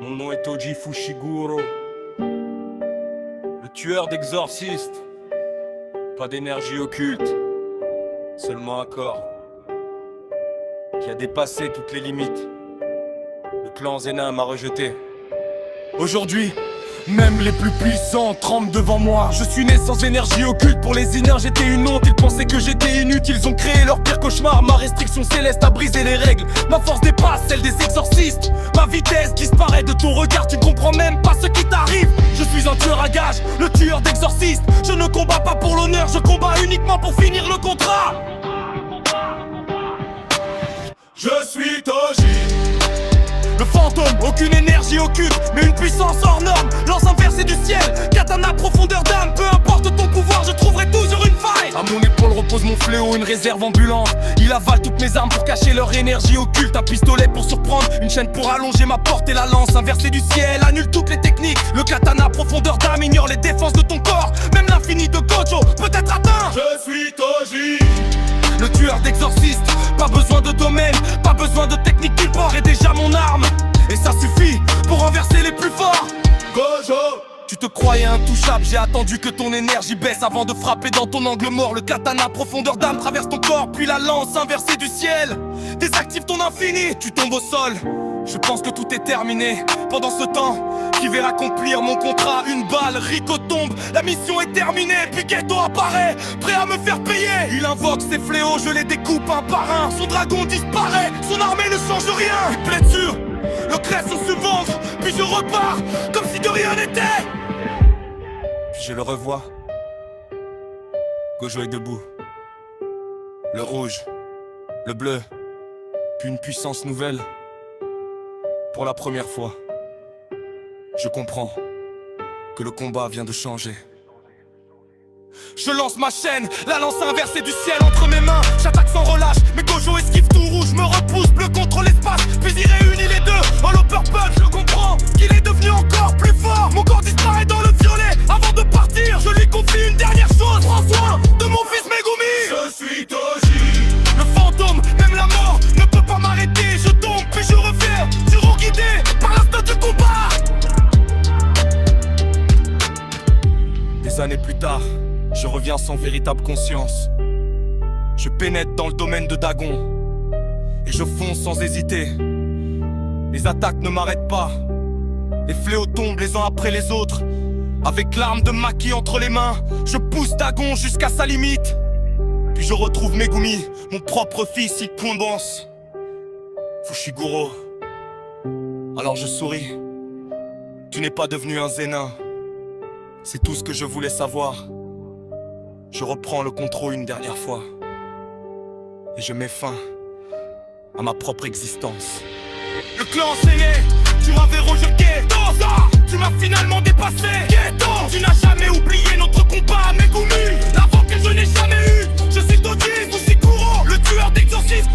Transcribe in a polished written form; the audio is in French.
Mon nom est Toji Fushiguro, le tueur d'exorcistes. Pas d'énergie occulte, seulement un corps qui a dépassé toutes les limites. Le clan Zenin m'a rejeté. Aujourd'hui, même les plus puissants tremblent devant moi. Je suis né sans énergie occulte. Pour les Zéniens j'étais une honte. Ils pensaient que j'étais inutile. Ils ont créé leur pire cauchemar. Ma restriction céleste a brisé les règles. Ma force dépasse celle des exorcistes. Ma vitesse disparaît de ton regard. Tu ne comprends même pas ce qui t'arrive. Je suis un tueur à gages, le tueur d'exorcistes. Je ne combats pas pour l'honneur, je combats uniquement pour finir le contrat. Je suis Toji, le fantôme, aucune énergie occulte, mais une puissance hors norme. Lance inversée du ciel, katana profondeur d'âme. Peu importe ton pouvoir, je trouverai toujours une faille. À mon épaule repose mon fléau, une réserve ambulante. Il avale toutes mes armes pour cacher leur énergie occulte. Un pistolet pour surprendre, une chaîne pour allonger ma porte. Et la lance inversée du ciel annule toutes les techniques. Le katana profondeur d'âme ignore les défenses de ton corps. Même l'infini de Gojo peut être atteint. Je suis Toji, le tueur d'exorcistes. Pas besoin de domaine, pas besoin de technique. Nulle part est déjà mon arme, et ça suffit pour renverser les plus forts. Gojo, tu te croyais intouchable, j'ai attendu que ton énergie baisse avant de frapper dans ton angle mort. Le katana profondeur d'âme traverse ton corps, puis la lance inversée du ciel désactive ton infini, tu tombes au sol. Je pense que tout est terminé. Pendant ce temps, qui verra accomplir mon contrat. Une balle, Rico tombe, la mission est terminée. Puis Geto apparaît, prêt à me faire payer. Il invoque ses fléaux, je les découpe un par un. Son dragon disparaît, son armée ne change rien. Une blessure, le crève sur ce ventre. Puis je repars, comme si de rien n'était. Puis je le revois, Gojo est debout. Le rouge, le bleu, puis une puissance nouvelle. Pour la première fois, je comprends que le combat vient de changer. Je lance ma chaîne, la lance inversée du ciel entre mes mains. J'attaque sans relâche, mais Gojo esquive tout rouge. Me repousse, bleu contre l'espace, puis il réunit les deux. Hollow Purple, je comprends qu'il est devenu encore plus fort. Mon corps disparaît dans le violet. Avant de partir, je lui confie une dernière chose. Prends soin de mon fils Megumi. Je suis Toji, le fantôme, même la mort ne peut pas m'arrêter. Je tombe, puis je reviens, toujours guidé par l'instinct du combat. Des années plus tard, je reviens sans véritable conscience. Je pénètre dans le domaine de Dagon et je fonce sans hésiter. Les attaques ne m'arrêtent pas. Les fléaux tombent les uns après les autres. Avec l'arme de Maki entre les mains, je pousse Dagon jusqu'à sa limite. Puis je retrouve Megumi, mon propre fils, il condense Fushiguro. Alors je souris. Tu n'es pas devenu un Zenin. C'est tout ce que je voulais savoir. Je reprends le contrôle une dernière fois. Et je mets fin à ma propre existence. Le clan s'est né, tu m'avais rejeté. Tosa, tu m'as finalement dépassé. Geto, tu n'as jamais oublié notre combat. Megumi, l'avant que je n'ai jamais eu. Je suis Toji Fushiguro, le tueur d'exorcistes.